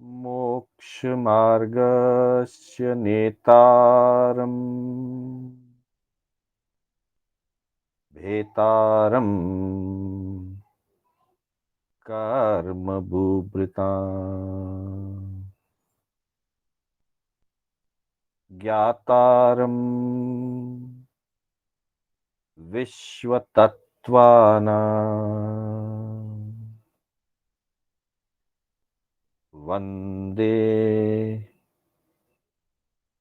मोक्षमार्गस्य नेतारम् भेतारम् कर्मभूभृताम् ज्ञातारम् विश्वतत्त्वानाम् वन्दे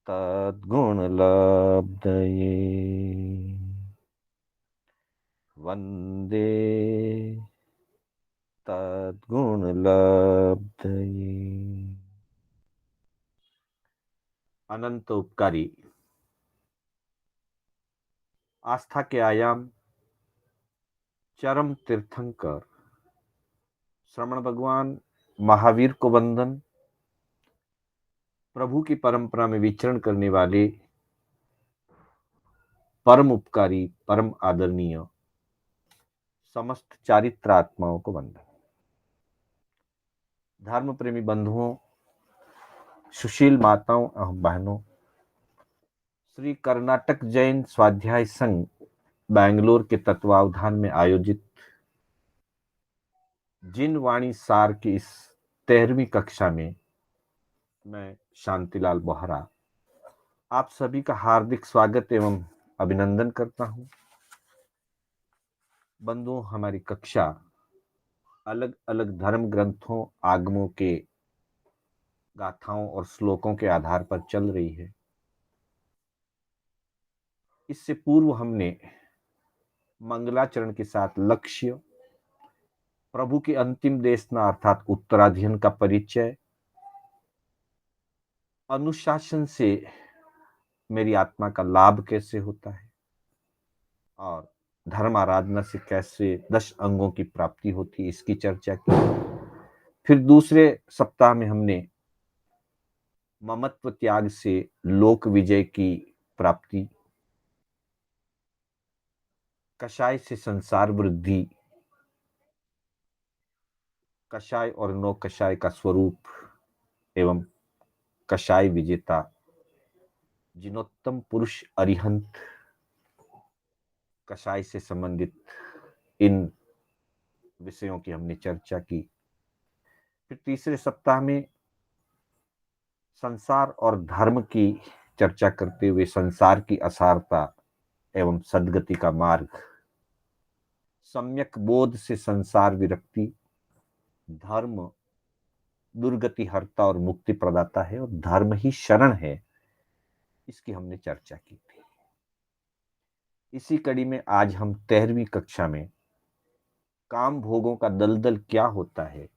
तद्गुणलब्धये वन्दे तद्गुणलब्धये। अनंत उपकारी आस्था के आयाम चरम तीर्थंकर श्रमण भगवान महावीर को वंदन। प्रभु की परंपरा में विचरण करने वाले परम उपकारी परम आदरणीय समस्त चारित्र आत्माओं को वंदन। धर्म प्रेमी बंधुओं, सुशील माताओं एवं बहनों, श्री कर्नाटक जैन स्वाध्याय संघ बैंगलोर के तत्वावधान में आयोजित जिन वाणी सार की इस 13वीं कक्षा में मैं शांतिलाल बोहरा आप सभी का हार्दिक स्वागत एवं अभिनंदन करता हूं। बंधुओं, हमारी कक्षा अलग अलग धर्म ग्रंथों, आगमों के गाथाओं और श्लोकों के आधार पर चल रही है। इससे पूर्व हमने मंगलाचरण के साथ लक्ष्य, प्रभु के अंतिम देशना अर्थात उत्तराधियन का परिचय, अनुशासन से मेरी आत्मा का लाभ कैसे होता है और धर्म आराधना से कैसे 10 अंगों की प्राप्ति होती है, इसकी चर्चा की। फिर दूसरे सप्ताह में हमने ममत्व त्याग से लोक विजय की प्राप्ति, कषाय से संसार वृद्धि, कषाय और नौ कषाय का स्वरूप एवं कषाय विजेता जिनोत्तम पुरुष अरिहंत कषाय से संबंधित इन विषयों की हमने चर्चा की। फिर तीसरे सप्ताह में संसार और धर्म की चर्चा करते हुए संसार की असारता एवं सद्गति का मार्ग, सम्यक बोध से संसार विरक्ति, धर्म दुर्गति हरता और मुक्ति प्रदाता है और धर्म ही शरण है, इसकी हमने चर्चा की थी। इसी कड़ी में आज हम 13वीं कक्षा में काम भोगों का दलदल क्या होता है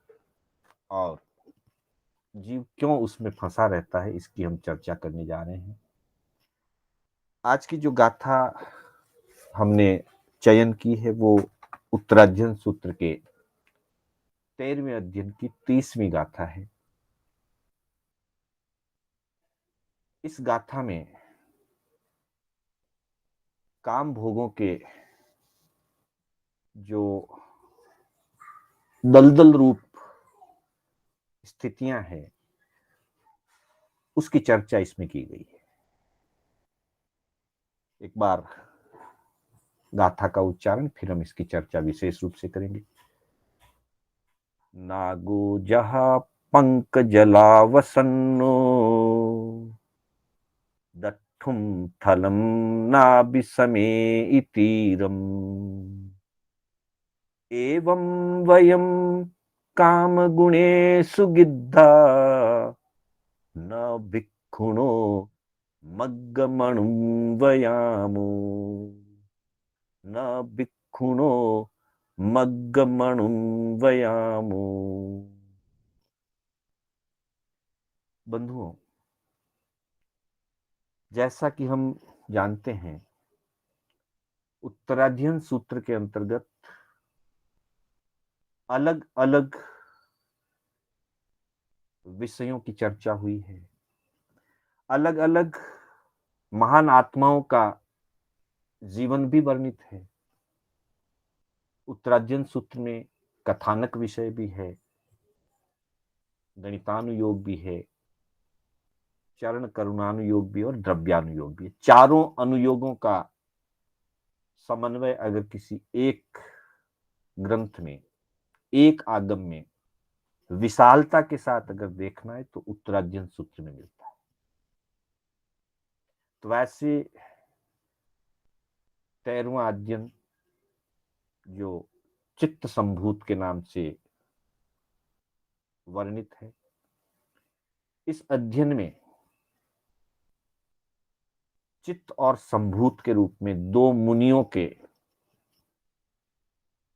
और जीव क्यों उसमें फंसा रहता है, इसकी हम चर्चा करने जा रहे हैं। आज की जो गाथा हमने चयन की है वो उत्तराध्ययन सूत्र के 13वें अध्ययन की 30वीं गाथा है। इस गाथा में काम भोगों के जो दलदल रूप स्थितियां हैं उसकी चर्चा इसमें की गई है। एक बार गाथा का उच्चारण, फिर हम इसकी चर्चा विशेष रूप से करेंगे। नागो जहा पंक जलावसन्नो दट्ठुम थलम नाभिसमे इतीरम एवं वयम काम गुणेषु गिद्धा न भिक्षुणो मग्गमणुं वयामो न भिक्षुणो मग्गमणुं वयामो। बंधुओं, जैसा कि हम जानते हैं, उत्तराध्ययन सूत्र के अंतर्गत अलग अलग विषयों की चर्चा हुई है। अलग अलग महान आत्माओं का जीवन भी वर्णित है। उत्तराध्ययन सूत्र में कथानक विषय भी है, गणितानुयोग भी है, चरण करुणानुयोग भी और द्रव्यानुयोग भी है। चारों अनुयोगों का समन्वय अगर किसी एक ग्रंथ में, एक आगम में विशालता के साथ अगर देखना है तो उत्तराध्ययन सूत्र में मिलता है। तो वैसे 13वां अध्ययन जो चित्त संभूत के नाम से वर्णित है, इस अध्ययन में चित्त और संभूत के रूप में दो मुनियों के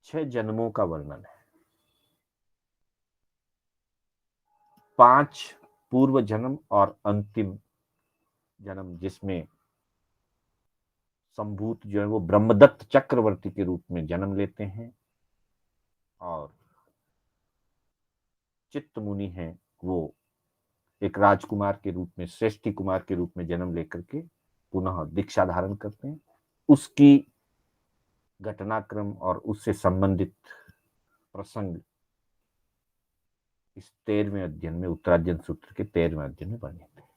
6 जन्मों का वर्णन है। 5 पूर्व जन्म और अंतिम जन्म, जिसमें संभूत जो है वो ब्रह्मदत्त चक्रवर्ती के रूप में जन्म लेते हैं और चित्त मुनि हैं वो एक राजकुमार के रूप में, श्रेष्ठी कुमार के रूप में जन्म लेकर के पुनः दीक्षा धारण करते हैं। उसकी घटनाक्रम और उससे संबंधित प्रसंग इस 13वें अध्ययन में, उत्तराध्ययन सूत्र के 13वें अध्ययन में वर्णित है।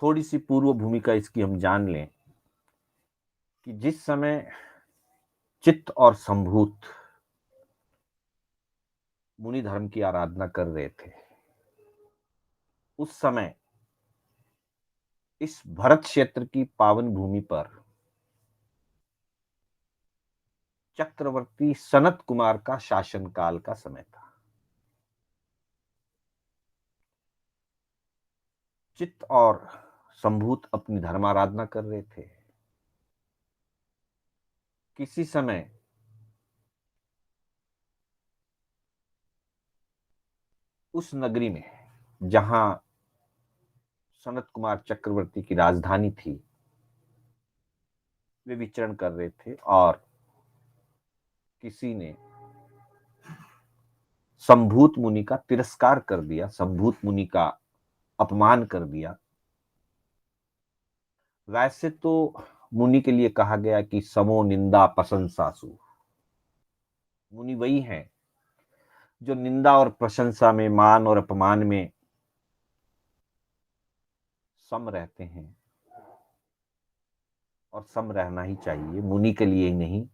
थोड़ी सी पूर्व भूमिका इसकी हम जान लें कि जिस समय चित्त और संभूत मुनि धर्म की आराधना कर रहे थे, उस समय इस भरत क्षेत्र की पावन भूमि पर चक्रवर्ती सनत कुमार का शासनकाल का समय था। चित्त और संभूत अपनी धर्माराधना कर रहे थे। किसी समय उस नगरी में जहां सनत कुमार चक्रवर्ती की राजधानी थी, वे विचरण कर रहे थे और किसी ने संभूत मुनि का तिरस्कार कर दिया, संभूत मुनि का अपमान कर दिया। वैसे तो मुनि के लिए कहा गया कि समो निंदा प्रशंसासु, मुनि वही हैं जो निंदा और प्रशंसा में, मान और अपमान में सम रहते हैं, और सम रहना ही चाहिए। मुनि के लिए ही नहीं,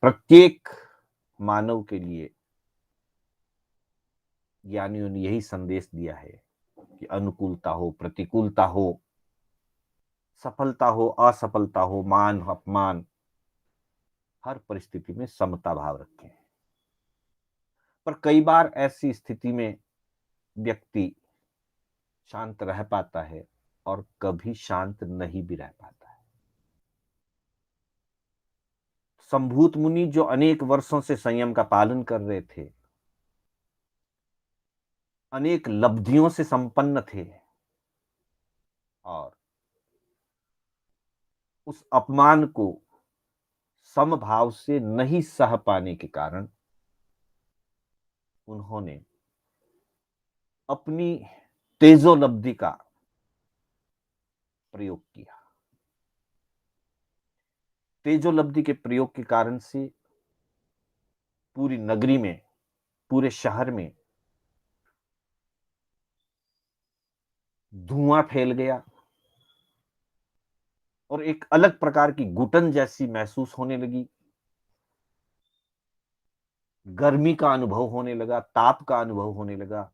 प्रत्येक मानव के लिए ज्ञानियों ने यही संदेश दिया है कि अनुकूलता हो, प्रतिकूलता हो, सफलता हो, असफलता हो, मान अपमान, हर परिस्थिति में समता भाव रखें। पर कई बार ऐसी स्थिति में व्यक्ति शांत रह पाता है और कभी शांत नहीं भी रह पाता है। संभूत मुनि जो अनेक वर्षों से संयम का पालन कर रहे थे, अनेक लब्धियों से संपन्न थे, और उस अपमान को समभाव से नहीं सह पाने के कारण उन्होंने अपनी तेजोलब्धि का प्रयोग किया। तेजोलब्धि के प्रयोग के कारण से पूरी नगरी में, पूरे शहर में धुआं फैल गया और एक अलग प्रकार की घुटन जैसी महसूस होने लगी। गर्मी का अनुभव होने लगा, ताप का अनुभव होने लगा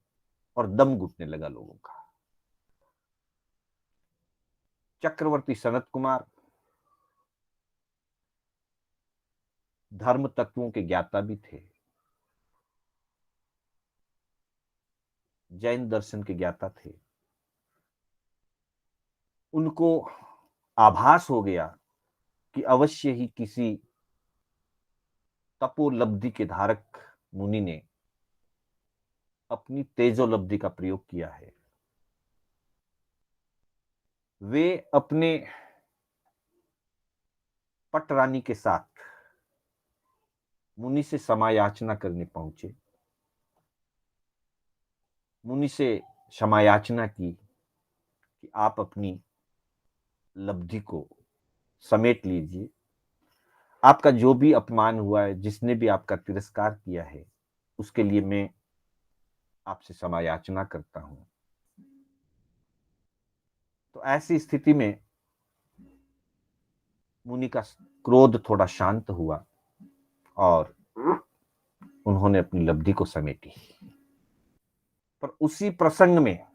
और दम घुटने लगा लोगों का। चक्रवर्ती सनत कुमार धर्म तत्वों के ज्ञाता भी थे, जैन दर्शन के ज्ञाता थे। उनको आभास हो गया कि अवश्य ही किसी तपोलब्धि के धारक मुनि ने अपनी तेजोलब्धि का प्रयोग किया है। वे अपने पटरानी के साथ मुनि से क्षमायाचना करने पहुंचे। मुनि से क्षमायाचना की कि आप अपनी लब्धि को समेट लीजिए, आपका जो भी अपमान हुआ है, जिसने भी आपका तिरस्कार किया है, उसके लिए मैं आपसे क्षमा याचना करता हूं। तो ऐसी स्थिति में मुनि का क्रोध थोड़ा शांत हुआ और उन्होंने अपनी लब्धि को समेटी। पर उसी प्रसंग में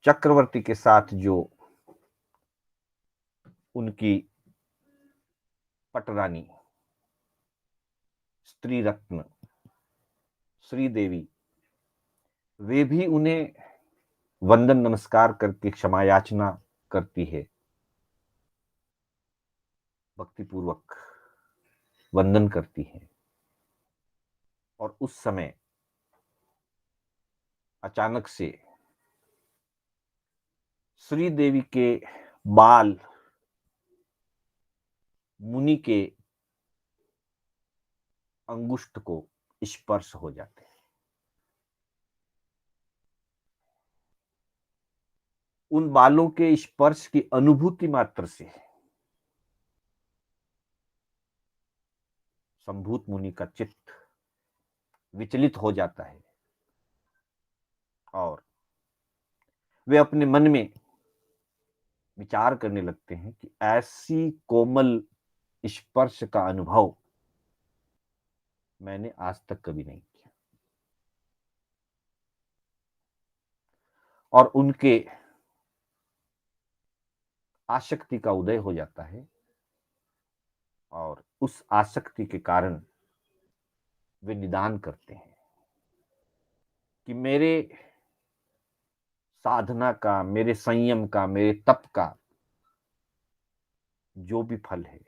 चक्रवर्ती के साथ जो उनकी पटरानी स्त्री रत्न श्रीदेवी, वे भी उन्हें वंदन नमस्कार करके क्षमा याचना करती है, भक्तिपूर्वक वंदन करती है। और उस समय अचानक से श्रीदेवी के बाल मुनि के अंगुष्ठ को स्पर्श हो जाते हैं। उन बालों के स्पर्श की अनुभूति मात्र से संभूत मुनि का चित्त विचलित हो जाता है और वे अपने मन में विचार करने लगते हैं कि ऐसी कोमल स्पर्श का अनुभव मैंने आज तक कभी नहीं किया। और उनके आसक्ति का उदय हो जाता है और उस आसक्ति के कारण वे निदान करते हैं कि मेरे साधना का, मेरे संयम का, मेरे तप का जो भी फल है,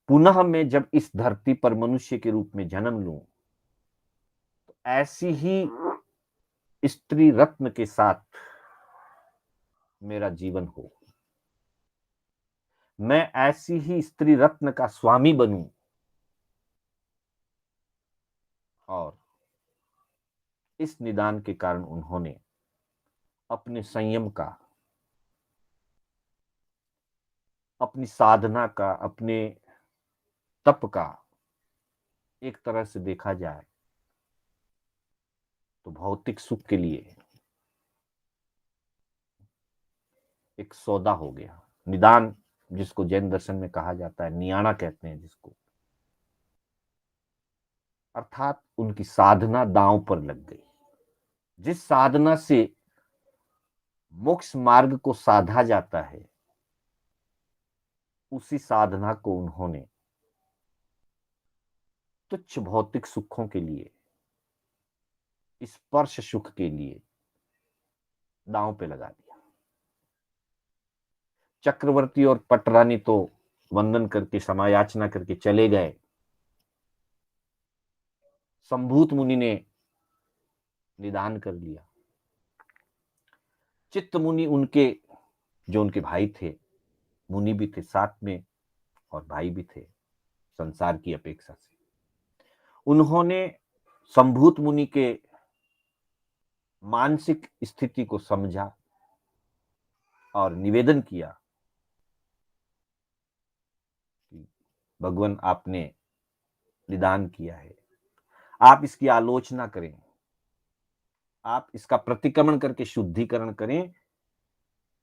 पुनः मैं जब इस धरती पर मनुष्य के रूप में जन्म लूं तो ऐसी ही स्त्री रत्न के साथ मेरा जीवन हो, मैं ऐसी ही स्त्री रत्न का स्वामी बनूं और इस निदान के कारण उन्होंने अपने संयम का, अपनी साधना का, अपने तप का एक तरह से देखा जाए तो भौतिक सुख के लिए एक सौदा हो गया। निदान जिसको जैन दर्शन में कहा जाता है, नियाणा कहते हैं जिसको, अर्थात उनकी साधना दांव पर लग गई। जिस साधना से मोक्ष मार्ग को साधा जाता है, उसी साधना को उन्होंने तुच्छ भौतिक सुखों के लिए, स्पर्श सुख के लिए दांव पे लगा दिया। चक्रवर्ती और पटरानी तो वंदन करके क्षमा याचना करके चले गए। संभूत मुनि ने निदान कर लिया। चित्त मुनि उनके, जो उनके भाई थे, मुनि भी थे साथ में और भाई भी थे संसार की अपेक्षा से, उन्होंने संभूत मुनि के मानसिक स्थिति को समझा और निवेदन किया कि भगवान आपने निदान किया है, आप इसकी आलोचना करें, आप इसका प्रतिक्रमण करके शुद्धिकरण करें।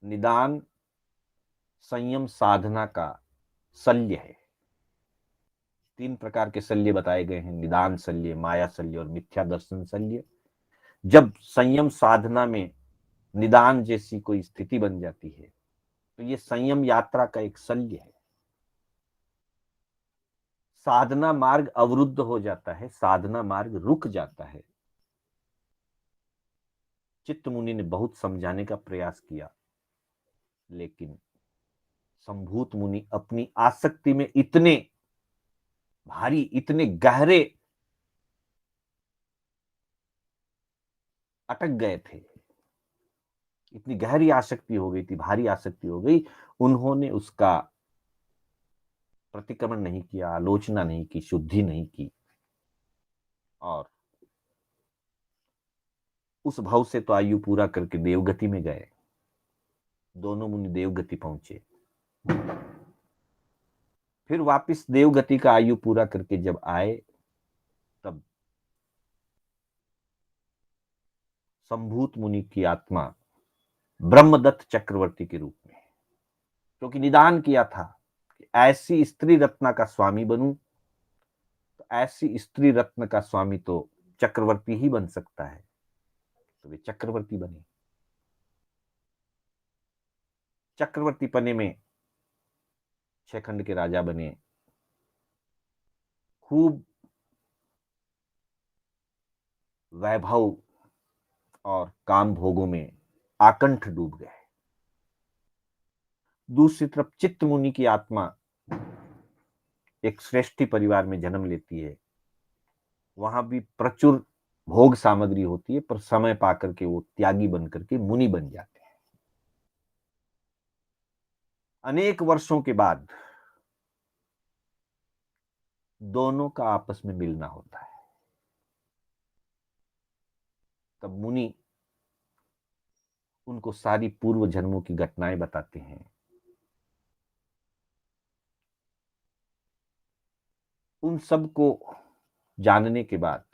निदान संयम साधना का शल्य है। 3 प्रकार के शल्य बताए गए हैं, निदान शल्य, माया शल्य और मिथ्या दर्शन शल्य। जब संयम साधना में निदान जैसी कोई स्थिति बन जाती है तो ये संयम यात्रा का एक शल्य है। साधना मार्ग अवरुद्ध हो जाता है, साधना मार्ग रुक जाता है। चित्त मुनि ने बहुत समझाने का प्रयास किया, लेकिन संभूत मुनि अपनी आसक्ति में इतने भारी, इतने गहरे अटक गए थे, इतनी गहरी आसक्ति हो गई थी, भारी आसक्ति हो गई, उन्होंने उसका प्रतिक्रमण नहीं किया, आलोचना नहीं की, शुद्धि नहीं की और उस भाव से तो आयु पूरा करके देवगति में गए। दोनों मुनि देवगति पहुंचे। फिर वापस देवगति का आयु पूरा करके जब आए, तब संभूत मुनि की आत्मा ब्रह्मदत्त चक्रवर्ती के रूप में, क्योंकि निदान किया था कि ऐसी स्त्री रत्ना का स्वामी बनूं, तो ऐसी स्त्री रत्न का स्वामी तो चक्रवर्ती ही बन सकता है, तो वे चक्रवर्ती बने। चक्रवर्ती पने में 6 खंड के राजा बने, खूब वैभव और काम भोगों में आकंठ डूब गए। दूसरी तरफ चित्त मुनि की आत्मा एक श्रेष्ठी परिवार में जन्म लेती है। वहां भी प्रचुर भोग सामग्री होती है, पर समय पाकर के वो त्यागी बन करके मुनि बन जाते हैं। अनेक वर्षों के बाद दोनों का आपस में मिलना होता है। तब मुनि उनको सारी पूर्व जन्मों की घटनाएं बताते हैं। उन सब को जानने के बाद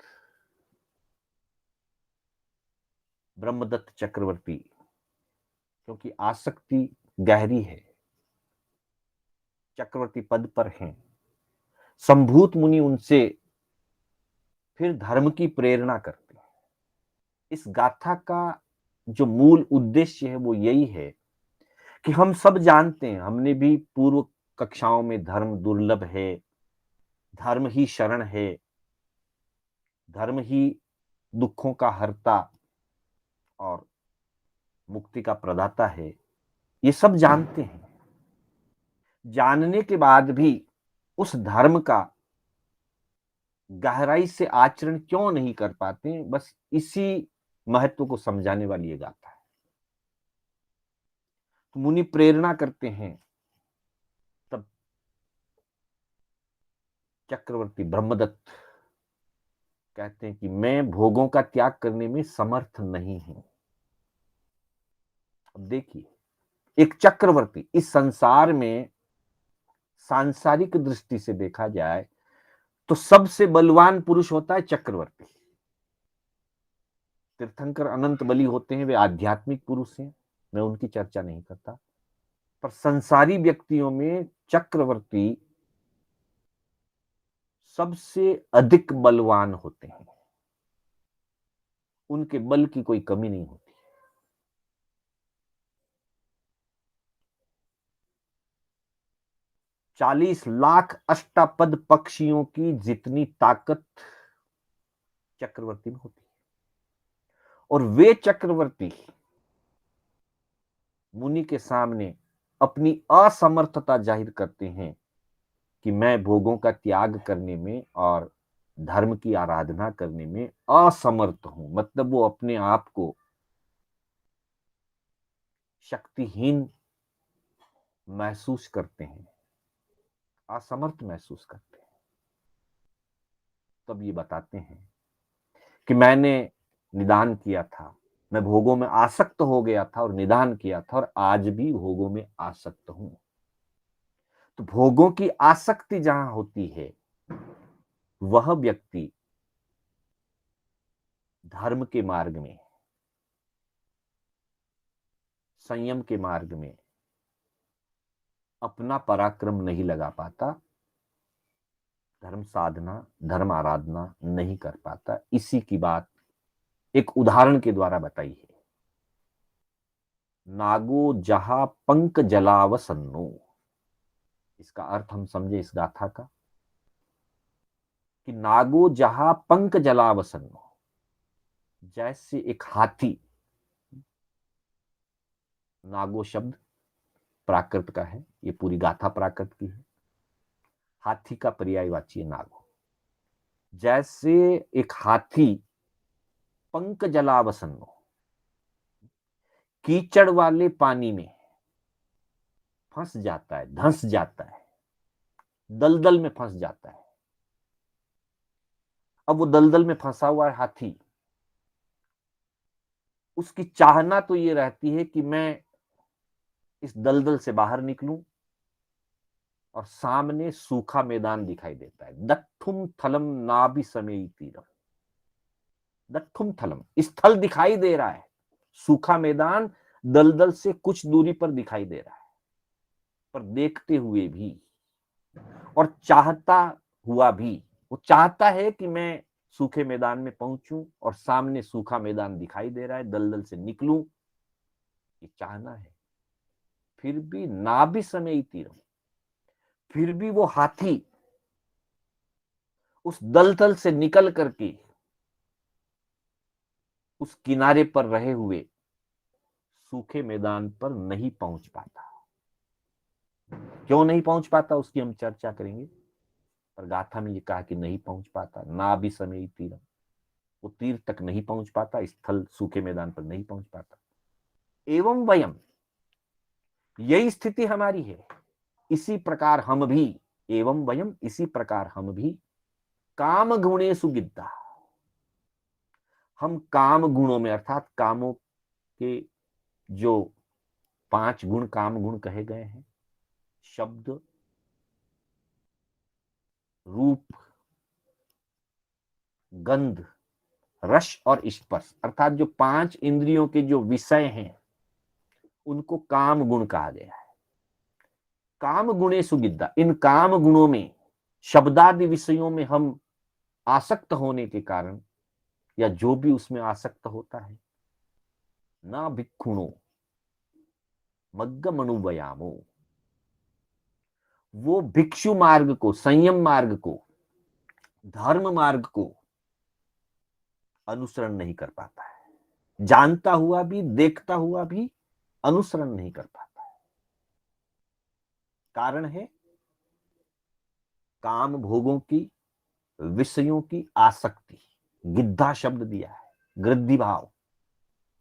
ब्रह्मदत्त चक्रवर्ती, क्योंकि आसक्ति गहरी है, चक्रवर्ती पद पर हैं, संभूत मुनि उनसे फिर धर्म की प्रेरणा करते हैं। इस गाथा का जो मूल उद्देश्य है वो यही है कि हम सब जानते हैं, हमने भी पूर्व कक्षाओं में धर्म दुर्लभ है, धर्म ही शरण है, धर्म ही दुखों का हर्ता और मुक्ति का प्रदाता है, ये सब जानते हैं। जानने के बाद भी उस धर्म का गहराई से आचरण क्यों नहीं कर पाते, बस इसी महत्व को समझाने वाली ये गाथा है। तो मुनि प्रेरणा करते हैं, तब चक्रवर्ती ब्रह्मदत्त कहते हैं कि मैं भोगों का त्याग करने में समर्थ नहीं हूं। अब देखिए, एक चक्रवर्ती, इस संसार में सांसारिक दृष्टि से देखा जाए तो सबसे बलवान पुरुष होता है चक्रवर्ती। तीर्थंकर अनंत बली होते हैं, वे आध्यात्मिक पुरुष हैं, मैं उनकी चर्चा नहीं करता, पर संसारी व्यक्तियों में चक्रवर्ती सबसे अधिक बलवान होते हैं, उनके बल की कोई कमी नहीं होती। 40 लाख अष्टापद पक्षियों की जितनी ताकत चक्रवर्ती में होती है, और वे चक्रवर्ती मुनि के सामने अपनी असमर्थता जाहिर करते हैं कि मैं भोगों का त्याग करने में और धर्म की आराधना करने में असमर्थ हूं। मतलब वो अपने आप को शक्तिहीन महसूस करते हैं, असमर्थ महसूस करते हैं। तब ये बताते हैं कि मैंने निदान किया था, मैं भोगों में आसक्त हो गया था और निदान किया था, और आज भी भोगों में आसक्त हूं। तो भोगों की आसक्ति जहां होती है, वह व्यक्ति धर्म के मार्ग में, संयम के मार्ग में अपना पराक्रम नहीं लगा पाता, धर्म साधना, धर्म आराधना नहीं कर पाता। इसी की बात एक उदाहरण के द्वारा बताई है। नागो जहा पंक जलावसन्नो, इसका अर्थ हम समझे इस गाथा का कि नागो जहा पंक जलावसन्नो, जैसे एक हाथी, नागो शब्द प्राकृत का है, ये पूरी गाथा प्राकृत की है, हाथी का पर्यायवाची है नागो। जैसे एक हाथी पंक जलावसन्नो, कीचड़ वाले पानी में फंस जाता है, धंस जाता है, दलदल में फंस जाता है। अब वो दलदल में फंसा हुआ है हाथी, उसकी चाहना तो ये रहती है कि मैं इस दलदल से बाहर निकलूं, और सामने सूखा मैदान दिखाई देता है। दट्ठुम थलम नाभि समेई तीरम। दट्ठुम थलम, स्थल दिखाई दे रहा है, सूखा मैदान दलदल से कुछ दूरी पर दिखाई दे रहा है, पर देखते हुए भी और चाहता हुआ भी, वो चाहता है कि मैं सूखे मैदान में पहुंचूं और सामने सूखा मैदान दिखाई दे रहा है, दलदल से निकलूं, ये चाहना है। फिर भी नाभि समेई तीरम, फिर भी वो हाथी उस दलदल से निकल करके उस किनारे पर रहे हुए सूखे मैदान पर नहीं पहुंच पाता। क्यों नहीं पहुंच पाता उसकी हम चर्चा करेंगे, पर गाथा में ये कहा कि नहीं पहुंच पाता, ना भी समय तीरम, वो तीर तक नहीं पहुंच पाता, स्थल सूखे मैदान पर नहीं पहुंच पाता। एवं वयम, यही स्थिति हमारी है, इसी प्रकार हम भी, एवं वयम, इसी प्रकार हम भी, काम गुणेषु गिद्धा, हम काम गुणों में, अर्थात कामों के जो 5 गुण काम गुण कहे गए हैं, शब्द, रूप, गंध, रस और स्पर्श, अर्थात जो 5 इंद्रियों के जो विषय हैं उनको काम गुण कहा गया है। काम गुणेषु गिद्धा, इन काम गुणों में, शब्दादि विषयों में हम आसक्त होने के कारण, या जो भी उसमें आसक्त होता है, ना भिक्षुणो मग्गम अनुवयामो, वो भिक्षु मार्ग को, संयम मार्ग को, धर्म मार्ग को अनुसरण नहीं कर पाता है। जानता हुआ भी, देखता हुआ भी अनुसरण नहीं कर पाता है। कारण है काम भोगों की, विषयों की आसक्ति। गिद्धा शब्द दिया है, गृद्धि भाव,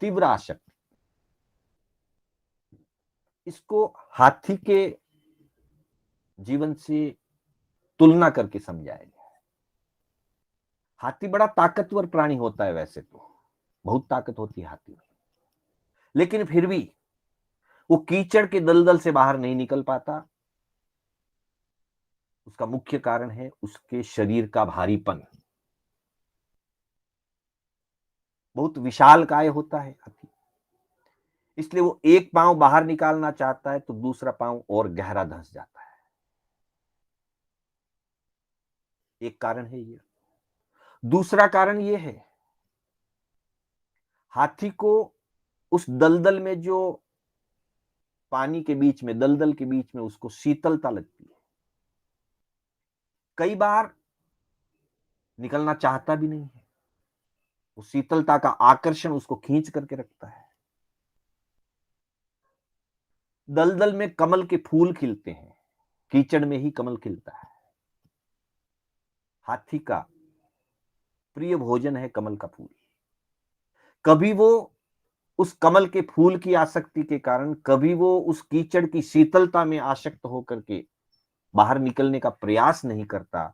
तीव्र आसक्ति। इसको हाथी के जीवन से तुलना करके समझाया गया है। हाथी बड़ा ताकतवर प्राणी होता है, वैसे तो बहुत ताकत होती है हाथी में, लेकिन फिर भी वो कीचड़ के दलदल से बाहर नहीं निकल पाता। उसका मुख्य कारण है उसके शरीर का भारीपन। बहुत विशाल काय होता है हाथी, इसलिए वो एक पांव बाहर निकालना चाहता है तो दूसरा पांव और गहरा धंस जाता है। एक कारण है ये। दूसरा कारण ये है, हाथी को उस दलदल में, जो पानी के बीच में, दलदल के बीच में उसको शीतलता लगती है। कई बार निकलना चाहता भी नहीं है, उस शीतलता का आकर्षण उसको खींच करके रखता है। दलदल में कमल के फूल खिलते हैं, कीचड़ में ही कमल खिलता है। हाथी का प्रिय भोजन है कमल का फूल। कभी वो उस कमल के फूल की आसक्ति के कारण, कभी वो उस कीचड़ की शीतलता में आसक्त होकर के बाहर निकलने का प्रयास नहीं करता,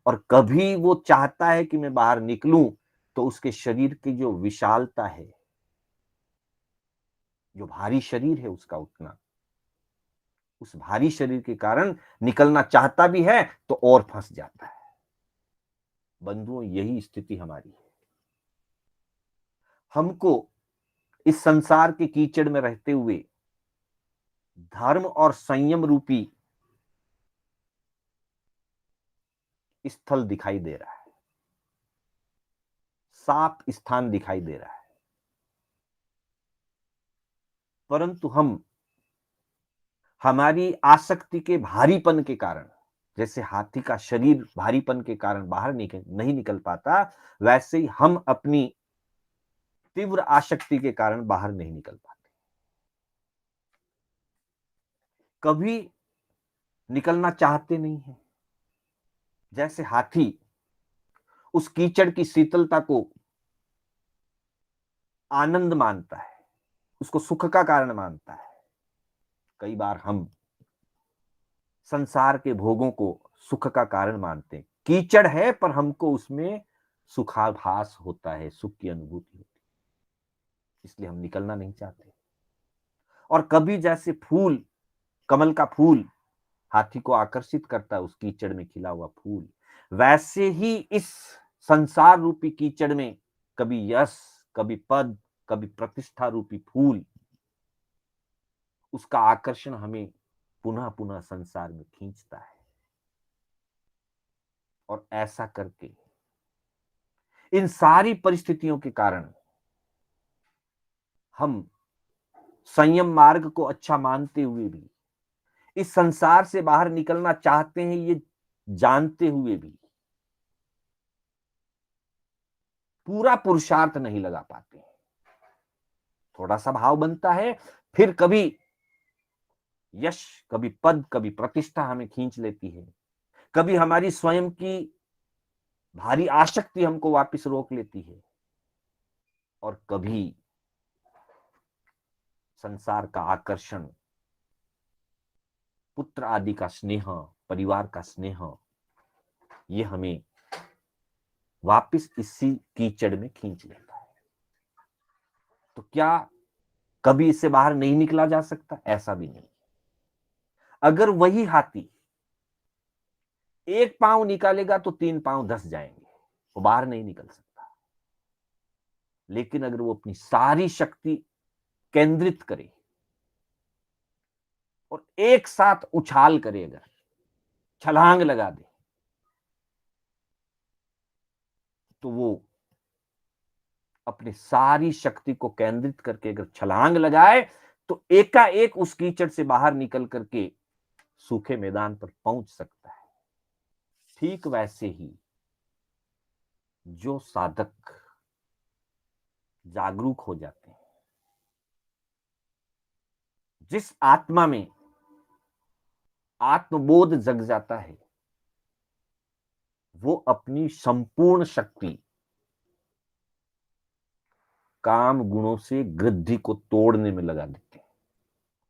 और कभी वो चाहता है कि मैं बाहर निकलूं, तो उसके शरीर की जो विशालता है, जो भारी शरीर है उसका, उतना, उस भारी शरीर के कारण निकलना चाहता भी है तो और फंस जाता है। बंधुओं, यही स्थिति हमारी है। हमको इस संसार के कीचड़ में रहते हुए धर्म और संयम रूपी स्थल दिखाई दे रहा है, साफ स्थान दिखाई दे रहा है, परंतु हम हमारी आसक्ति के भारीपन के कारण, जैसे हाथी का शरीर भारीपन के कारण बाहर नहीं निकल पाता, वैसे ही हम अपनी तीव्र आसक्ति के कारण बाहर नहीं निकल पाते। कभी निकलना चाहते नहीं है, जैसे हाथी उस कीचड़ की शीतलता को आनंद मानता है, उसको सुख का कारण मानता है। कई बार हम संसार के भोगों को सुख का कारण मानते हैं। कीचड़ है पर हमको उसमें सुखाभास होता है, सुख की अनुभूति होती है, इसलिए हम निकलना नहीं चाहते। और कभी जैसे फूल, कमल का फूल हाथी को आकर्षित करता है उस कीचड़ में खिला हुआ फूल, वैसे ही इस संसार रूपी कीचड़ में कभी यश, कभी पद, कभी प्रतिष्ठा रूपी फूल, उसका आकर्षण हमें पुनः पुनः संसार में खींचता है। और ऐसा करके इन सारी परिस्थितियों के कारण हम संयम मार्ग को अच्छा मानते हुए भी, इस संसार से बाहर निकलना चाहते हैं ये जानते हुए भी, पूरा पुरुषार्थ नहीं लगा पाते। थोड़ा सा भाव बनता है, फिर कभी यश, कभी पद, कभी प्रतिष्ठा हमें खींच लेती है, कभी हमारी स्वयं की भारी आसक्ति हमको वापस रोक लेती है, और कभी संसार का आकर्षण, पुत्र आदि का स्नेह, परिवार का स्नेह, ये हमें वापस इसी कीचड़ में खींच लेता है। तो क्या कभी इससे बाहर नहीं निकला जा सकता? ऐसा भी नहीं। अगर वही हाथी एक पांव निकालेगा तो 3 पांव धस जाएंगे, वो बाहर नहीं निकल सकता। लेकिन अगर वो अपनी सारी शक्ति केंद्रित करे और एक साथ उछाल करे, अगर छलांग लगा दे, तो वो अपनी सारी शक्ति को केंद्रित करके अगर छलांग लगाए तो एकाएक उस कीचड़ से बाहर निकल करके सूखे मैदान पर पहुंच सकता है। ठीक वैसे ही जो साधक जागरूक हो जाते हैं, जिस आत्मा में आत्मबोध जग जाता है, वो अपनी संपूर्ण शक्ति काम गुणों से गृद्धि को तोड़ने में लगा देते हैं।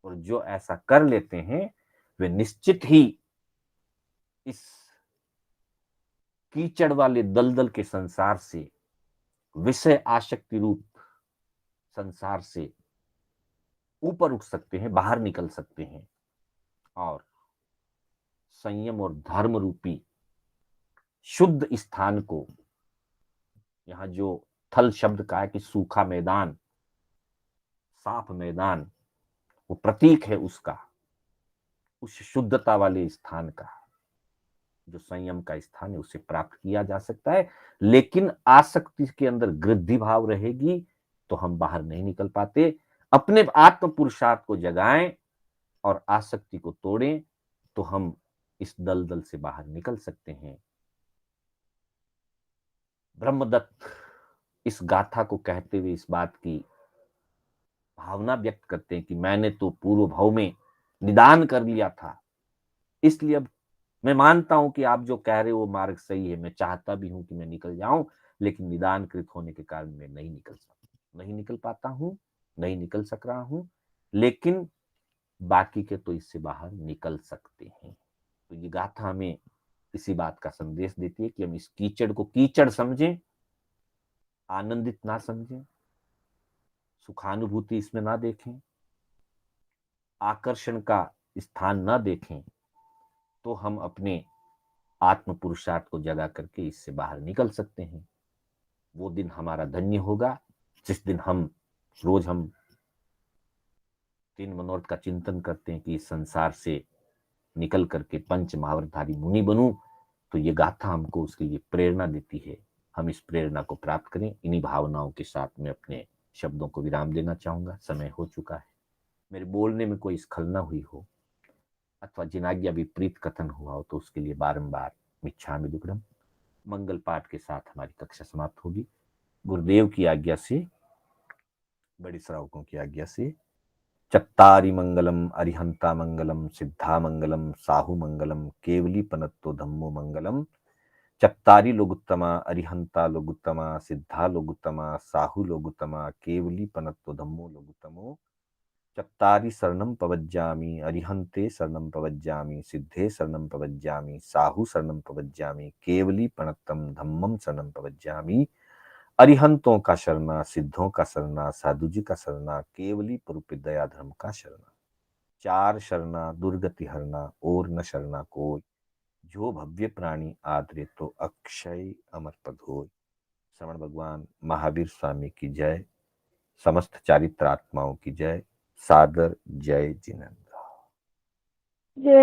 और जो ऐसा कर लेते हैं वे निश्चित ही इस कीचड़ वाले दलदल के संसार से, विषय आसक्ति रूप संसार से ऊपर उठ सकते हैं, बाहर निकल सकते हैं, और संयम और धर्म रूपी शुद्ध स्थान को, यहां जो थल शब्द का है कि सूखा मैदान, साफ मैदान, वो प्रतीक है उसका, उस शुद्धता वाले स्थान का, जो संयम का स्थान है, उसे प्राप्त किया जा सकता है। लेकिन आसक्ति के अंदर गृद्धि भाव रहेगी तो हम बाहर नहीं निकल पाते। अपने आत्म पुरुषार्थ को जगाएं और आसक्ति को तोड़ें तो हम इस दलदल से बाहर निकल सकते हैं। ब्रह्मदत्त इस गाथा को कहते हुए इस बात की भावना व्यक्त करते हैं कि मैंने तो पूर्व भाव में निदान कर लिया था, इसलिए अब मैं मानता हूं कि आप जो कह रहे हो वो मार्ग सही है, मैं चाहता भी हूं कि मैं निकल जाऊं, लेकिन निदानकृत होने के कारण मैं नहीं निकल पाता हूं, नहीं निकल सक रहा हूं। लेकिन बाकी के तो इससे बाहर निकल सकते हैं। तो ये गाथा हमें इसी बात का संदेश देती है कि हम इस कीचड़ को कीचड़ समझें, आनंदित ना समझें, सुखानुभूति इसमें ना देखें, आकर्षण का स्थान ना देखें, तो हम अपने आत्म पुरुषार्थ को जगा करके इससे बाहर निकल सकते हैं। वो दिन हमारा धन्य होगा जिस दिन रोज हम 3 मनोरथ का चिंतन करते हैं कि इस संसार से निकल करके पंच महावरधारी मुनि बनूं। तो ये गाथा हमको उसके लिए प्रेरणा देती है। हम इस प्रेरणा को प्राप्त करें। इन्हीं भावनाओं के साथ मैं अपने शब्दों को विराम देना चाहूंगा। समय हो चुका है। मेरे बोलने में कोई स्खलना हुई हो अथवा जिनाज्ञा विपरीत कथन हुआ हो तो उसके लिए बारंबार मिच्छामि दुक्कडम। मंगल पाठ के साथ हमारी कक्षा समाप्त होगी। गुरुदेव की आज्ञा से, बड़े श्रावकों की आज्ञा से, चत्तारि मंगलम अरिहंता मंगलम सिद्धा मंगलम साहु मंगलम केवली पनत्तो धम्मो मंगलम। चत्तारि लोगुत्तमा अरिहंता लोगुत्तमा सिद्धा लोगुत्तमा साहु लोगुत्तमा केवली पनत्तो धम्मो लोगुत्तमो। चत्तारि शरणं पवज्जामि अरिहन्ते शरणं पवज्जामि सिद्धे शरणं पवज्जामि साहु शरणं पवज्जामि केवली पणत्तम धम्मम शरणं पवज्जामि। अरिहंतों का शरणा, सिद्धों का शरणा, साधु जी का शरणा, केवली पुरुष दया धर्म का शरणा। चार शरणा दुर्गति हरना और न शरणा कोई, जो भव्य प्राणी आदरे तो अक्षय अमर पद होय। श्रवण भगवान महावीर स्वामी की जय। समस्त चारित्र आत्माओं की जय। सादर जय जिनेन्द्र। जय